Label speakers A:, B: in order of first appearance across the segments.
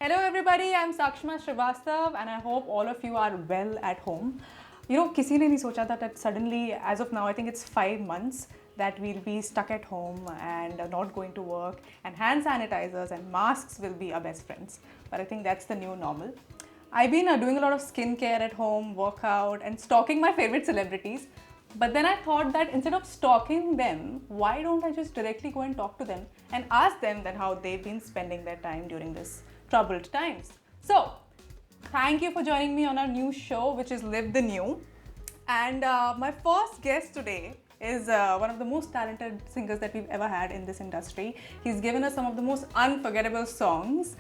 A: Hello, everybody. I'm Sakshma Srivastav, and I hope all of you are well at home. किसी ने नहीं सोचा था that suddenly, as of now, I think it's 5 months that we'll be stuck at home and not going to work, and hand sanitizers and masks will be our best friends. But I think that's the new normal. I've been doing a lot of skincare at home, workout, and stalking my favorite celebrities. But then I thought that instead of stalking them, why don't I just directly go and talk to them and ask them that how they've been spending their time during this troubled times. So, thank you for joining me on our new show, which is Live the New. And my first guest today is one of the most talented singers that we've ever had in this industry. He's given us some of the most unforgettable songs.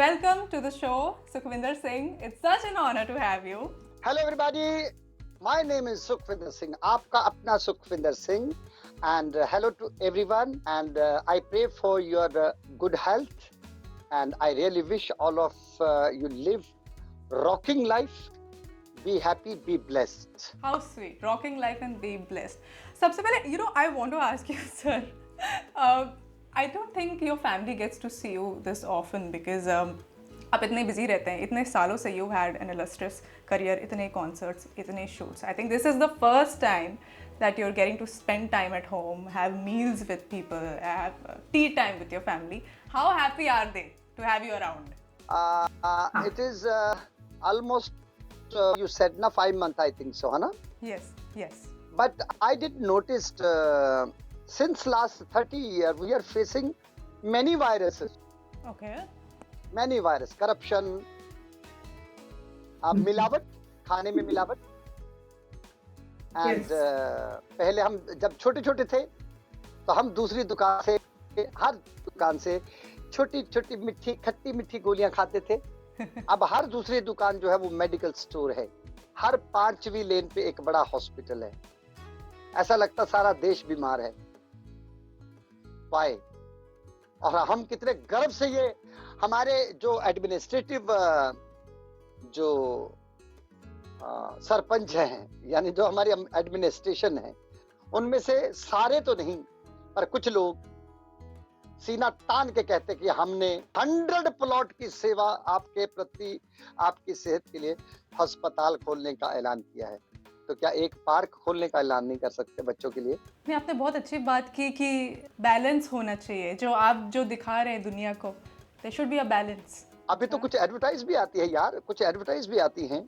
A: Welcome to the show, Sukhvinder Singh. It's such an honor to have you.
B: Hello everybody, my name is Sukhvinder Singh, आपका अपना Sukhvinder Singh, and hello to everyone, and I pray for your good health, and I really wish all of you live rocking life, be happy, be blessed.
A: How sweet, rocking life and be blessed. सबसे पहले, I want to ask you, sir, I don't think your family gets to see you this often because आप इतने busy रहते हैं, इतने सालों से you had an illustrious career, इतने concerts, इतने shoots. I think this is the first time that you're getting to spend time at home, have meals with people, have tea time with your family. How happy are they to have you around?
B: It is almost, you said, 5 months, I think so, Hana?
A: Yes.
B: But I did notice since last 30 years, we are facing many viruses.
A: Okay.
B: Many virus, corruption, मिलावट, खाने में मिलावट, and पहले हम जब छोटे छोटे थे तो हम दूसरी दुकान से, हर दुकान से छोटी छोटी मिठी खट्टी मिठी गोलियां खाते थे. अब हर दूसरी दुकान जो है वो मेडिकल स्टोर है. हर 5वीं लेन पे एक बड़ा हॉस्पिटल है. ऐसा लगता सारा देश बीमार है. वाई? और हम कितने गर्व से ये हमारे जो एडमिनिस्ट्रेटिव जो सरपंच हैं, यानी जो हमारी एडमिनिस्ट्रेशन है, उनमें से सारे तो नहीं पर कुछ लोग सीना तान के कहते कि हमने 100 प्लॉट की सेवा आपके प्रति, आपकी सेहत के लिए अस्पताल खोलने का ऐलान किया है. तो क्या एक पार्क खोलने का ऐलान नहीं कर सकते बच्चों के लिए?
A: नहीं, आपने बहुत अच्छी बात की कि बैलेंस होना चाहिए. जो आप जो दिखा रहे हैं दुनिया को, there should be a balance.
B: अभी तो कुछ एडवर्टाइज भी आती है यार, कुछ एडवर्टाइज भी आती हैं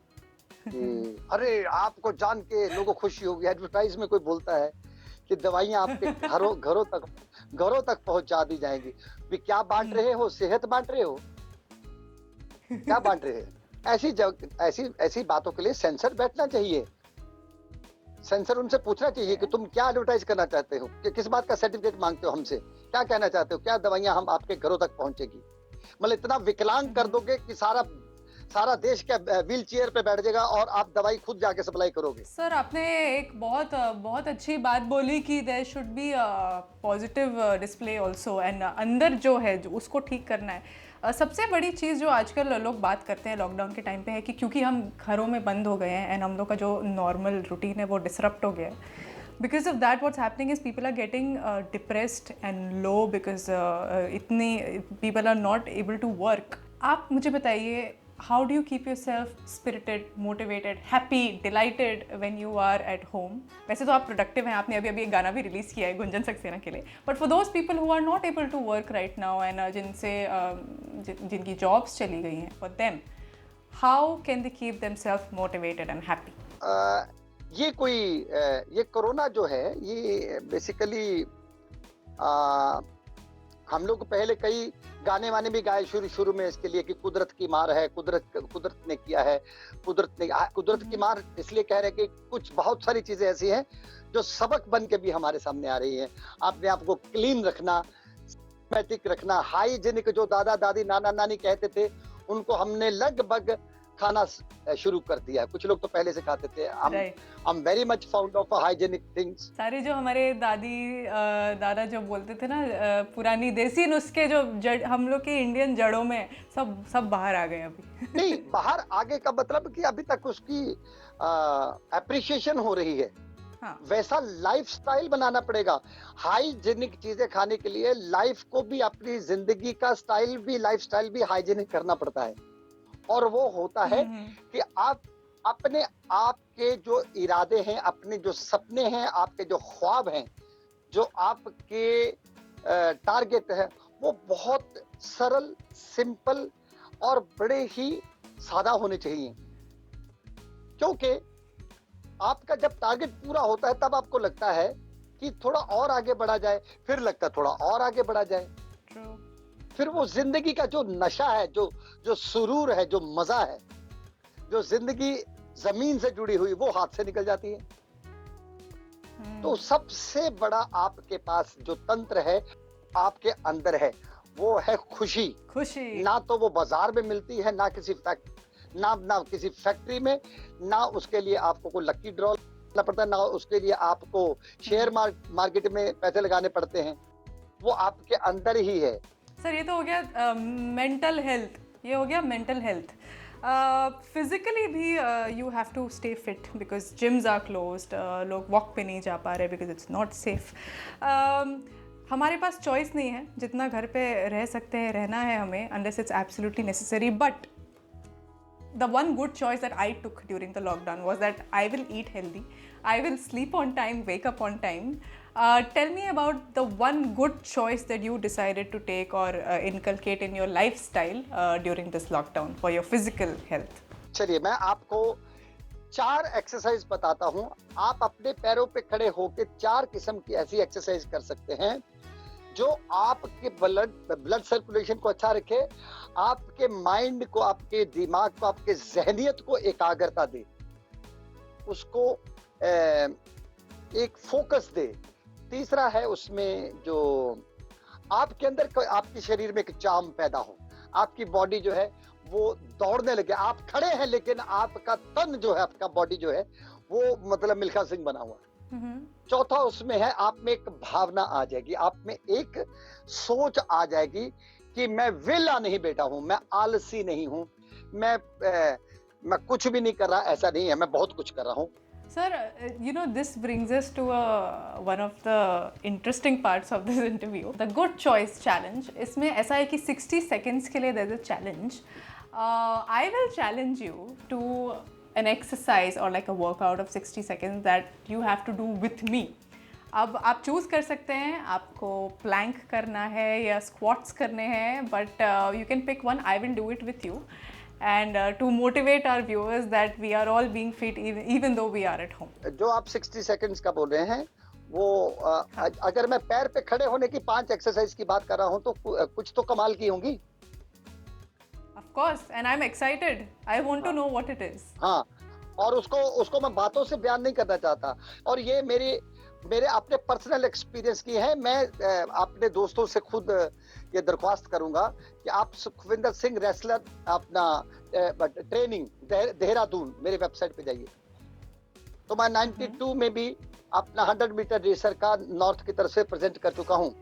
B: कि अरे आपको जान के लोगों को खुशी होगी. एडवर्टाइज में कोई बोलता है कि दवाइयां आपके घरों तक पहुंचा दी जाएंगी. भी क्या बांट रहे हो? सेहत बांट रहे हो? क्या बांट रहे हैं? ऐसी बातों के लिए सेंसर बैठना चाहिए. सेंसर उनसे पूछना चाहिए कि तुम क्या एडवर्टाइज करना चाहते हो, कि किस बात का सर्टिफिकेट मांगते हो हमसे, क्या कहना चाहते हो, क्या दवाइयां हम आपके घरों तक पहुंचेगी. मतलब इतना विकलांग कर दोगे कि सारा देश क्या व्हील चेयर पे बैठ जाएगा और आप दवाई खुद जाके सप्लाई करोगे.
A: सर, आपने एक बहुत अच्छी बात बोली कि there should be positive display also, and अंदर जो है जो उसको ठीक करना है. सबसे बड़ी चीज़ जो आजकल लोग बात करते हैं लॉकडाउन के टाइम पे है कि क्योंकि हम घरों में बंद हो गए हैं एंड हम लोग का जो नॉर्मल रूटीन है वो डिसरप्ट हो गया है. Because of that, what's happening is people are getting depressed and low because इतनी people are not able to work. आप मुझे बताइए, how do you keep yourself spirited, motivated, happy, delighted when you are at home? वैसे तो आप productive हैं, आपने अभी एक गाना भी रिलीज़ किया है गुंजन सक्सेना के लिए. But for those people who are not able to work right now and जिनकी jobs चली गई हैं, for them, how can they keep themselves motivated and happy?
B: ये कोरोना जो है ये बेसिकली हम लोग पहले कई गाने वाने भी गाए शुरू में इसके लिए कि कुदरत की मार है, कुदरत ने किया है. कुदरत की मार इसलिए कह रहे हैं कि कुछ बहुत सारी चीजें ऐसी हैं जो सबक बन के भी हमारे सामने आ रही हैं. अपने आप को क्लीन रखना, सिस्टमैटिक रखना, हाइजीनिक जो दादा दादी नाना नानी कहते थे उनको हमने लगभग खाना शुरू कर दिया है. कुछ लोग तो पहले से खाते थे. I'm very much fond of hygienic things.
A: सारे जो हमारे दादा जो बोलते थे ना, पुरानी देसी नुस्खे जो हम लोग के इंडियन जड़ों में सब बाहर आ गए अभी.
B: नहीं, बाहर आगे का मतलब कि अभी तक उसकी एप्रिसिएशन हो रही है.
A: हाँ।
B: वैसा लाइफस्टाइल बनाना पड़ेगा। हाइजीनिक चीजें खाने के लिए लाइफ को भी, अपनी जिंदगी का स्टाइल भी, लाइफस्टाइल भी हाइजीनिक करना पड़ता है। और वो होता है कि आप अपने आप के जो इरादे हैं, अपने जो सपने हैं, आपके जो ख्वाब हैं, जो आपके टारगेट है, वो बहुत सरल, सिंपल और बड़े ही सादा होने चाहिए। क्योंकि आपका जब टारगेट पूरा होता है तब आपको लगता है कि थोड़ा और आगे बढ़ा जाए, फिर लगता है थोड़ा और आगे बढ़ा जाए।
A: True.
B: फिर वो जिंदगी का जो नशा है, जो जो सुरूर है, जो मजा है, जो जिंदगी जमीन से जुड़ी हुई, वो हाथ से निकल जाती है। तो सबसे बड़ा आपके पास जो तंत्र है, आपके अंदर है, वो है खुशी।
A: खुशी।
B: ना तो वो बाजार में मिलती है, ना किसी फैक्ट्री में, ना उसके लिए आपको कोई लकी ड्रॉ करना पड़ता है, ना उसके लिए आपको शेयर मार्केट में पैसे लगाने पड़ते हैं। वो आपके अंदर ही है।
A: सर ये तो हो गया मेंटल हेल्थ, ये हो गया मेंटल हेल्थ। फिजिकली भी you have to stay fit because gyms are closed, लोग वॉक पे नहीं जा पा रहे बिकॉज इट्स नॉट सेफ। हमारे पास चॉइस नहीं है, जितना घर पे रह सकते हैं रहना है हमें, unless it's absolutely necessary. But the one good choice that I took during the lockdown was that I will eat healthy, I will sleep on time, wake up on time. Tell me about the one good choice that you decided to take or inculcate in your lifestyle during this lockdown for your physical health.
B: चलिए मैं आपको 4 exercise बताता हूँ। आप अपने पैरों पे खड़े होकर 4 किस्म की ऐसी एक्सरसाइज कर सकते हैं जो आपके ब्लड सर्कुलेशन को अच्छा रखे, आपके माइंड को, आपके दिमाग को, आपके जहनियत को एकाग्रता दे, उसको एक फोकस दे। तीसरा है उसमें जो आपके अंदर, आपके शरीर में एक चार्म पैदा हो, आपकी बॉडी जो है वो दौड़ने लगे। आप खड़े हैं लेकिन आपका तन जो है, आपका बॉडी जो है वो मतलब मिल्खा सिंह बना हुआ है। चौथा उसमें है, आप में एक भावना आ जाएगी, आप में एक सोच आ जाएगी कि मैं वेला नहीं बैठा हूं, मैं आलसी नहीं हूं, मैं कुछ भी नहीं कर रहा, ऐसा नहीं है, मैं बहुत कुछ कर रहा हूं।
A: Sir, you know, this brings us to one of the interesting parts of this interview, the good choice challenge. इसमें ऐसा है कि 60 seconds के लिए there's a challenge. I will challenge you to an exercise or like a workout of 60 seconds that you have to do with me. अब आप choose कर सकते हैं, आपको प्लैंक करना है या स्क्वाट्स करने हैं, but you can pick one. I will do it with you and to motivate our viewers that we are all being fit even though we are at home.
B: जो आप 60 seconds का बोल रहे हैं वो अगर मैं पैर पे खड़े होने की 5 एक्सरसाइज की बात कर रहा हूँ तो कुछ तो कमाल की होंगी.
A: Of course, and I'm excited. I want to know what it is.
B: हाँ, और उसको मैं बातों से बयान नहीं करना चाहता, और ये मेरे अपने पर्सनल एक्सपीरियंस की है. मैं अपने दोस्तों से खुद ये दरख्वास्त करूंगा कि आप सुखविंदर सिंह रेसलर अपना ट्रेनिंग देहरादून मेरे वेबसाइट पे जाइए. तो मैं 92 में भी अपना 100 मीटर रेसर का नॉर्थ की तरफ से प्रेजेंट कर चुका हूँ.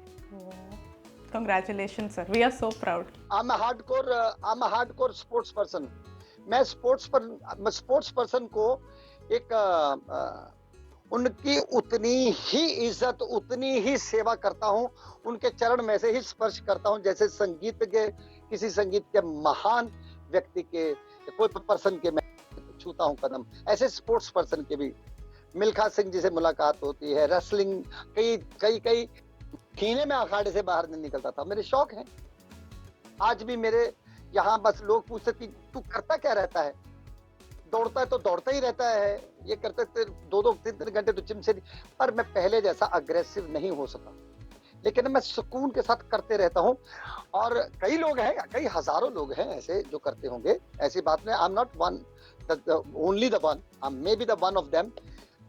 A: Congratulations, sir. We are so proud.
B: I'm a hardcore sports person. मैं स्पोर्ट्स पर्सन को एक उनकी उतनी ही इज्जत, उतनी ही सेवा करता हूँ, उनके चरण में से ही स्पर्श करता हूँ जैसे किसी संगीत के महान व्यक्ति के, कोई पर्सन के मैं छूता हूँ कदम. ऐसे स्पोर्ट्स पर्सन के भी मिल्खा सिंह जी से मुलाकात होती है. रेसलिंग कई कीने में अखाड़े से बाहर नहीं निकलता था. मेरे शौक हैं. आज भी मेरे यहाँ बस लोग पूछते कि तू करता क्या रहता है. दौड़ता है तो दौड़ता ही रहता है, ये करते 2-3 घंटे तो जिम से. पर मैं पहले जैसा अग्रेसिव नहीं हो सका, लेकिन मैं सुकून के साथ करते रहता हूँ. और कई लोग हैं, कई हजारों लोग हैं ऐसे जो करते होंगे. ऐसी बात नहीं. I am not only the one, I may be the one of them.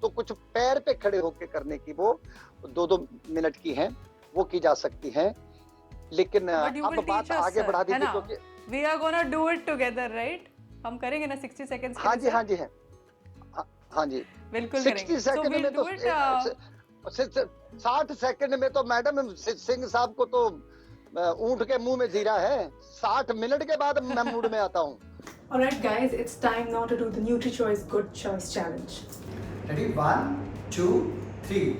B: तो कुछ पैर पे खड़े होकर करने की वो 2-2 मिनट की हैं, वो की जा सकती हैं. लेकिन अब बात आगे बढ़ा दी क्योंकि
A: we are gonna do it together, right? हम करेंगे ना 60 seconds.
B: हाँ जी है. हाँ जी
A: बिल्कुल
B: 60 सेकंड में तो 60 सेकंड में तो मैडम सिंह साहब को तो ऊंट के मुंह में जीरा है. 60 मिनट के बाद मैं मूड में आता हूँ.
A: Alright guys, it's time now to do the NutriChoice Good Choice Challenge.
C: Ready? 1, 2, 3.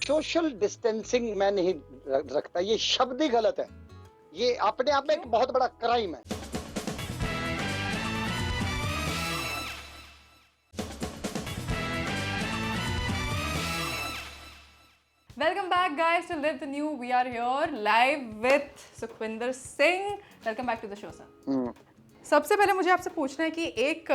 B: Social distancing मैं नहीं रखता, ये शब्द ही गलत है। ये अपने आप में एक बहुत बड़ा क्राइम है।
A: Welcome back, guys, to Live the New. We are here live with Sukhwinder Singh. Welcome back to the show, sir. सबसे पहले मुझे आपसे पूछना है कि एक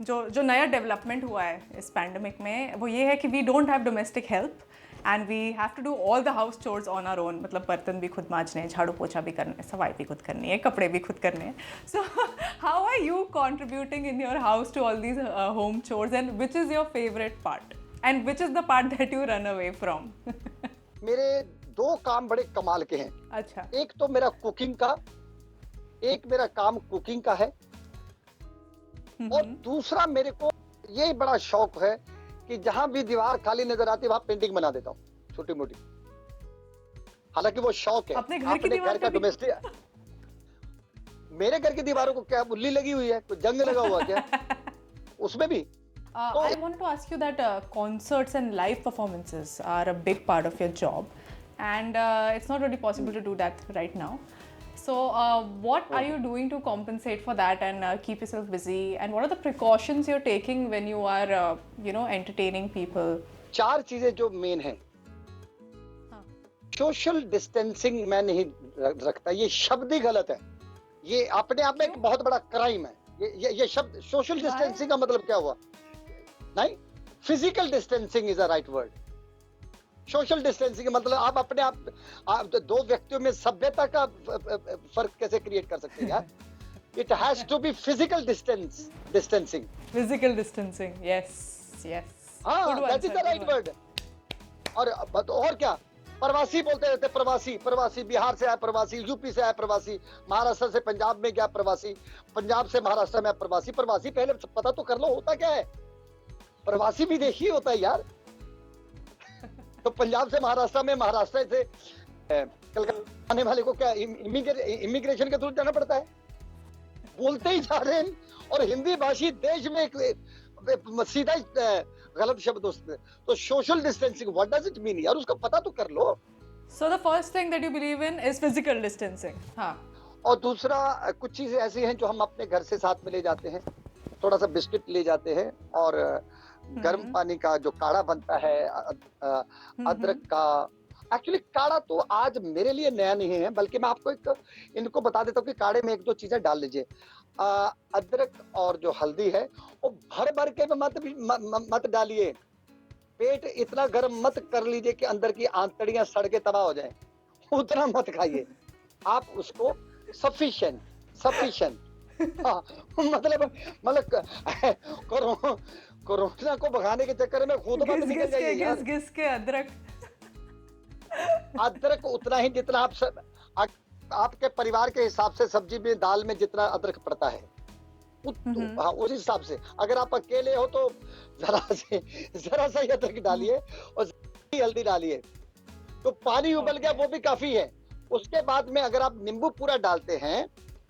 A: जो नया डेवलपमेंट हुआ है इस पैंडमिक में, वो ये है कि we don't have domestic help and we have to do all the house chores on our own. मतलब बर्तन भी खुद मांजने हैं, झाड़ू पोछा भी करना है, सफाई भी खुद करनी है, कपड़े भी खुद करने हैं। So how are you contributing in your house to all these home chores and which is your favourite part and which is the part that you run away from?
B: मेरे दो काम बड़े कमाल के हैं।
A: अच्छा।
B: एक तो मेरा कुकिंग का, एक मेरा काम कुकिंग का है, और दूसरा मेरे को ये बड़ा शौक है कि जहां भी दीवार खाली नजर आती है वहां पेंटिंग बना देता हूँ, छोटी मोटी। हालांकि वो शौक है।
A: अपने घर की दीवार
B: का डोमेस्टिक। मेरे घर की दीवारों को क्या उल्ली लगी हुई है, कोई जंग लगा हुआ क्या उसमें भी?
A: I want to ask you that concerts and live performances are a big part of your job, and it's not really possible to do that right now. So, what are you doing to compensate for that and keep yourself busy? And what are the precautions you're taking when you are, entertaining people?
B: चार चीजें जो main हैं। Social distancing मैं नहीं रखता, ये शब्द ही गलत है। ये अपने आप में एक बहुत बड़ा क्राइम है। ये शब्द सोशल डिस्टेंसिंग का मतलब क्या हुआ? नहीं, physical distancing is a right word. Social distancing मतलब आप अपने आप दो व्यक्तियों में सभ्यता का फर्क कैसे क्रिएट कर सकते हैं यार? It has to be physical distancing.
A: Physical distancing, yes.
B: हाँ,
A: Good
B: that is
A: answer,
B: the right
A: good
B: word. और क्या, प्रवासी बोलते रहते, प्रवासी बिहार से आया प्रवासी, यूपी से आया प्रवासी, महाराष्ट्र से पंजाब में गया प्रवासी, पंजाब से महाराष्ट्र में प्रवासी। पहले पता तो कर लो होता क्या है। प्रवासी भी देखिए होता है यार। तो पंजाब से महाराष्ट्र में, महाराष्ट्र से कलकत्ता आने वाले को क्या इमिग्रेशन के थ्रू जाना पड़ता है? बोलते ही जा रहे हैं। और हिंदी भाषी देश में एक सीधा गलत शब्द उसमें। तो social distancing what does it mean यार? उसका पता तो कर लो।
A: So the first thing that you believe in is physical distancing. हाँ.
B: और दूसरा, कुछ चीजें ऐसी हैं जो हम अपने घर से साथ में ले जाते हैं। थोड़ा सा बिस्किट ले जाते हैं, और गर्म पानी का जो काढ़ा बनता है, अदरक का। एक्चुअली काढ़ा तो आज मेरे लिए नया नहीं है, बल्कि मैं आपको इनको बता देता हूँ कि काढ़े में एक दो चीजें डाल लीजिए। अदरक और जो हल्दी है वो भर भर के मत डालिए। पेट इतना गर्म मत कर लीजिए कि अंदर की आंतड़ियां सड़ के तबाह हो जाएं। उतना मत खाइए आप उसको। सफिशिएंट। हाँ, मतलब कोरोना को भगाने के चक्कर में खुद मत निकल जाइए यार।
A: घिस के
B: अदरक उतना ही जितना आपके परिवार के हिसाब से सब्जी में, दाल में जितना अदरक पड़ता है, हाँ, उस हिसाब से। अगर आप अकेले हो तो जरा सा ही अदरक डालिए और हल्दी डालिए। तो पानी उबल गया वो भी काफी है। उसके बाद में अगर आप नींबू पूरा डालते हैं,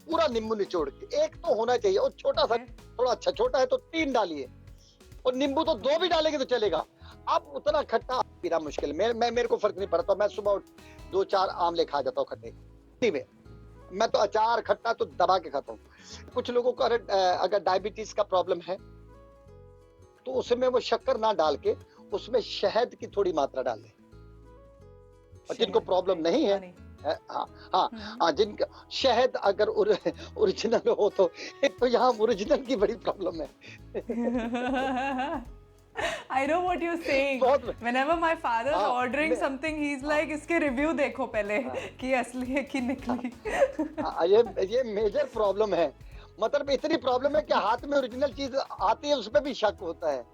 B: पूरा नींबू निचोड़ के, एक तो होना चाहिए, और छोटा सा, थोड़ा अच्छा छोटा है तो 3 डालिए, और नींबू तो 2 भी डालेंगे तो चलेगा। आप उतना खट्टा पीना मुश्किल। मेरे को फर्क नहीं पड़ता। मैं सुबह 2-4 आमले खा जाता हूँ खट्टे में। मैं तो अचार खट्टा तो दबा के खाता हूँ। कुछ लोगों को अगर डायबिटीज का प्रॉब्लम है तो उसमें वो शक्कर ना डाल के उसमें शहद की थोड़ी मात्रा डाल लें। और जिनको प्रॉब्लम नहीं है, हाँ, जिनका शहद अगर ओरिजिनल हो तो यहाँ ओरिजिनल की बड़ी प्रॉब्लम है।
A: I know what you're saying.
B: बहुत
A: Whenever my father's
B: हाँ,
A: ordering something, he's like, इसके review देखो पहले कि असली है कि नकली.
B: ये मेजर प्रॉब्लम है। मतलब इतनी प्रॉब्लम है कि हाथ में ओरिजिनल चीज आती है उस पे भी शक होता है।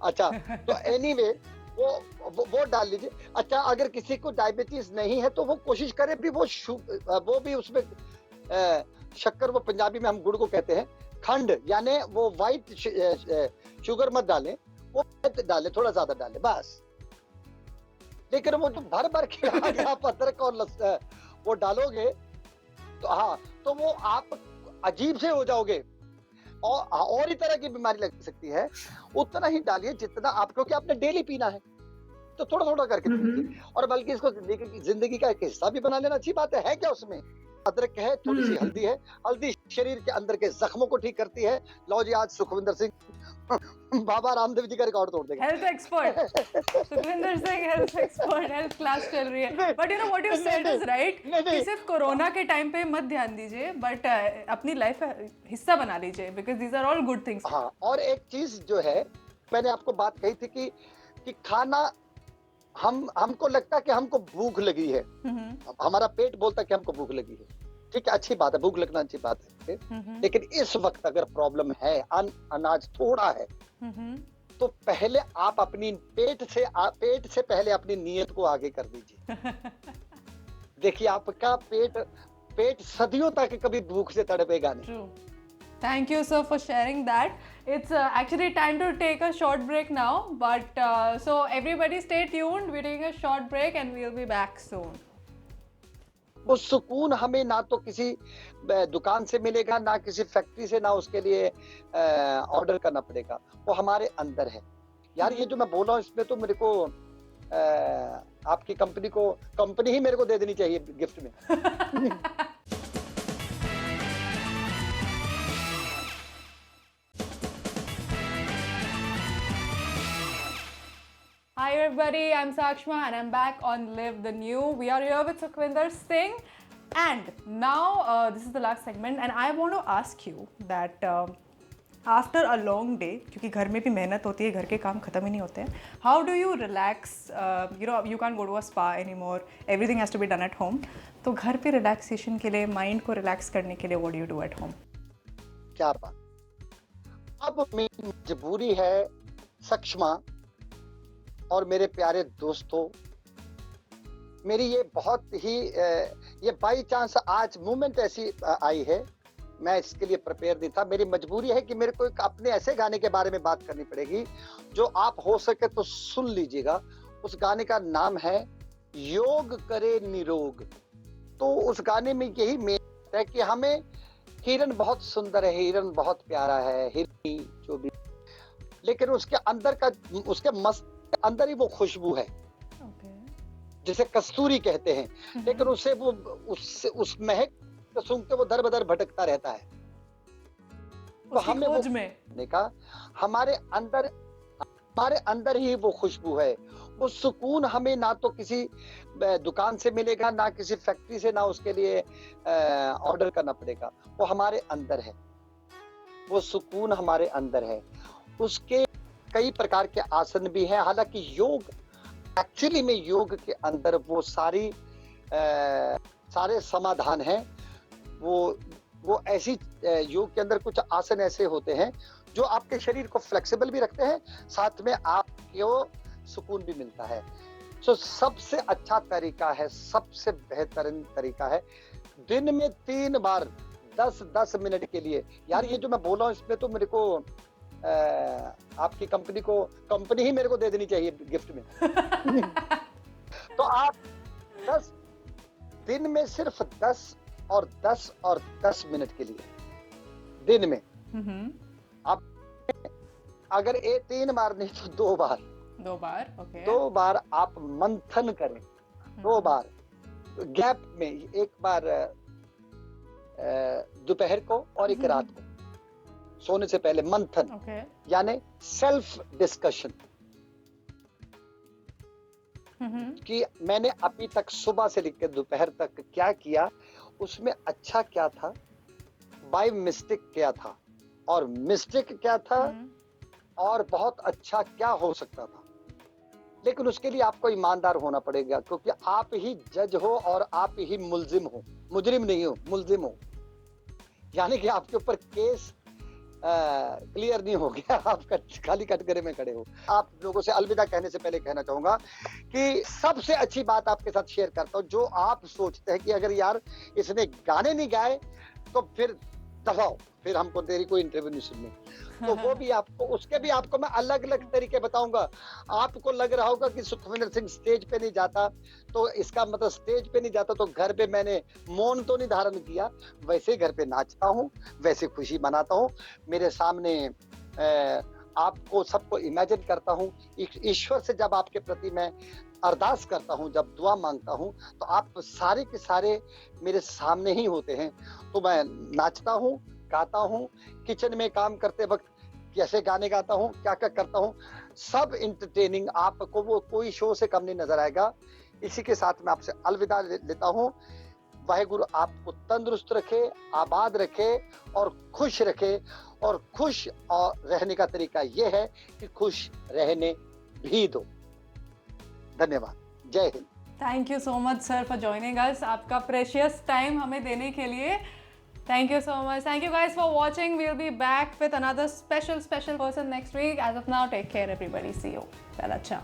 B: अच्छा, तो एनीवे वो डाल लीजिए। अच्छा, अगर किसी को डायबिटीज नहीं है तो वो कोशिश करे भी वो भी उसमें शक्कर, वो पंजाबी में हम गुड़ को कहते हैं, खंड, यानी वो वाइट शुगर मत डालें, वो डाले, थोड़ा ज्यादा डाले बस। लेकिन वो जो भर भर के आगे आप अदरक और वो डालोगे तो हाँ, तो वो आप अजीब से हो जाओगे और ही तरह की बीमारी लग सकती है। उतना ही डालिए जितना आप, क्योंकि आपने डेली पीना है तो थोड़ा थोड़ा करके पीजिए, और बल्कि इसको जिंदगी का एक हिस्सा भी बना लेना अच्छी बात है क्या उसमें। अदरक है, थोड़ी सी हल्दी है, हल्दी शरीर के अंदर के जख्मों को ठीक करती है। लो जी, आज सुखविंदर सिंह बाबा रामदेव जी का रिकॉर्ड तोड़ देगा।
A: Health expert. Sukhvinder Singh health expert, health class चल रही है. But you know what you said is right. कि सिर्फ कोरोना के टाइम पे मत ध्यान दीजिए, बट अपनी लाइफ का हिस्सा बना लीजिए, because these are all good things.
B: हाँ, और एक चीज जो है, मैंने आपको बात कही थी कि खाना, हमको लगता है कि हमको भूख लगी है, हमारा पेट बोलता है कि हमको भूख लगी है। ठीक है, अच्छी बात है, भूख लगना अच्छी बात है, लेकिन इस वक्त अगर प्रॉब्लम है, अनाज थोड़ा है, तो पहले आप अपनी पेट से पहले अपनी नीयत को आगे कर दीजिए। देखिए, आपका पेट सदियों तक कभी भूख से तड़पेगा नहीं।
A: True. Thank you, sir, for sharing that. It's actually time to take a short break now, but so everybody stay tuned. We're taking a short break and we'll be back soon.
B: वो सुकून हमें ना तो किसी दुकान से मिलेगा, ना किसी फैक्ट्री से, ना उसके लिए ऑर्डर करना पड़ेगा, वो हमारे अंदर है। यार, ये जो मैं बोल रहा हूँ इसमें तो मेरे को आपकी कंपनी ही मेरे को दे देनी चाहिए गिफ्ट में।
A: Hi everybody, I'm Sakshma and I'm back on Live the New. We are here with Sukhvinder Singh, and now this is the last segment and I want to ask you that after a long day, क्योंकि घर में भी मेहनत होती है, घर के काम खत्म ही नहीं होते हैं, how do you relax? You can't go to a spa anymore, everything has to be done at home. तो घर पे relaxation के लिए, mind को relax करने के लिए what do you do at home?
B: क्या बात, अब मेरी मजबूरी है सक्षमा और मेरे प्यारे दोस्तों, मेरी ये बहुत ही ये बाई चांस आज मूवमेंट ऐसी आई है, मैं इसके लिए प्रिपेयर नहीं था। मेरी मजबूरी है कि मेरे को एक अपने ऐसे गाने के बारे में बात करनी पड़ेगी जो आप हो सके तो सुन लीजिएगा। उस गाने का नाम है योग करे निरोग। तो उस गाने में यही मेन है कि हमें, हिरन बहुत सुंदर है, हिरन बहुत प्यारा है, हिरनी जो भी, लेकिन उसके अंदर का, उसके मस्त अंदर ही वो खुशबू है, जिसे कस्तूरी कहते हैं, लेकिन उस महक को सूंघ के वो दर बदर भटकता रहता है। तो हमें वो देखा, हमारे अंदर ही वो खुशबू है। वो सुकून हमें ना तो किसी दुकान से मिलेगा, ना किसी फैक्ट्री से, ना उसके लिए ऑर्डर करना पड़ेगा, वो हमारे अंदर है। वो सुकून हमारे अंदर है। उसके कई प्रकार के आसन भी हैं। हालांकि योग, एक्चुअली में योग के अंदर वो सारे समाधान हैं। वो ऐसी, योग के अंदर कुछ आसन ऐसे होते हैं जो आपके शरीर को फ्लेक्सिबल भी रखते हैं, साथ में आपको सुकून भी मिलता है। तो सबसे अच्छा तरीका है, सबसे बेहतरीन तरीका है, दिन में 3 बार 10-10 मिनट के लिए। यार, ये जो मैं बोल रहा हूँ इसमें तो मेरे को आपकी कंपनी ही मेरे को दे देनी चाहिए गिफ्ट में। तो आप 10 दिन में सिर्फ 10 और 10 और 10 मिनट के लिए दिन में आप, अगर 3 बार नहीं तो 2 बार, ओके, 2 बार आप मंथन करें। 2 बार गैप में, एक बार दोपहर को और एक रात को सोने से पहले मंथन, यानी सेल्फ डिस्कशन कि मैंने अभी तक सुबह से लेकर दोपहर तक क्या किया, उसमें अच्छा क्या था, बाय मिस्टेक क्या था, और मिस्टेक क्या था और बहुत अच्छा क्या हो सकता था। लेकिन उसके लिए आपको ईमानदार होना पड़ेगा, क्योंकि आप ही जज हो और आप ही मुल्जिम हो, मुजरिम नहीं हो, मुल्जिम हो। यानी कि आपके ऊपर केस क्लियर नहीं हो गया, आप खाली कटघरे में खड़े हो। आप लोगों से अलविदा कहने से पहले कहना चाहूंगा कि सबसे अच्छी बात आपके साथ शेयर करता हूँ, जो आप सोचते हैं कि अगर यार इसने गाने नहीं गाए तो फिर दबाओ, फिर हमको तेरी कोई इंटरव्यू नहीं सुननी, तो वो भी आपको, उसके भी आपको मैं अलग अलग तरीके बताऊंगा। आपको लग रहा होगा कि सुखविंदर सिंह स्टेज पे नहीं जाता, तो इसका मतलब स्टेज पे नहीं जाता तो घर पे मैंने मौन तो नहीं धारण किया, वैसे घर पे नाचता हूँ, वैसे खुशी मनाता हूँ। मेरे सामने आपको सबको इमेजिन करता हूँ। ईश्वर से जब आपके प्रति मैं अरदास करता हूँ, जब दुआ मांगता हूँ, तो आप सारे के सारे मेरे सामने ही होते हैं। तो मैं नाचता हूँ, गाता हूँ, किचन में काम करते वक्त कैसे गाने गाता हूँ, क्या क्या करता हूँ, सब इंटरटेनिंग, आपको वो कोई शो से कम नहीं नजर आएगा। इसी के साथ मैं आपसे अलविदा लेता हूँ। वाहेगुरु आपको तंदुरुस्त रखे, आबाद रखे और खुश रखे। और खुश और रहने का तरीका ये है कि खुश रहने भी दो। धन्यवाद। जय Hind.
A: Thank you so much sir for joining us, आपका प्रेशियस टाइम हमें देने के लिए। Thank you so much. Thank you guys for watching. We'll be back with another special person next week. As of now, take care everybody. See you. Bella ciao.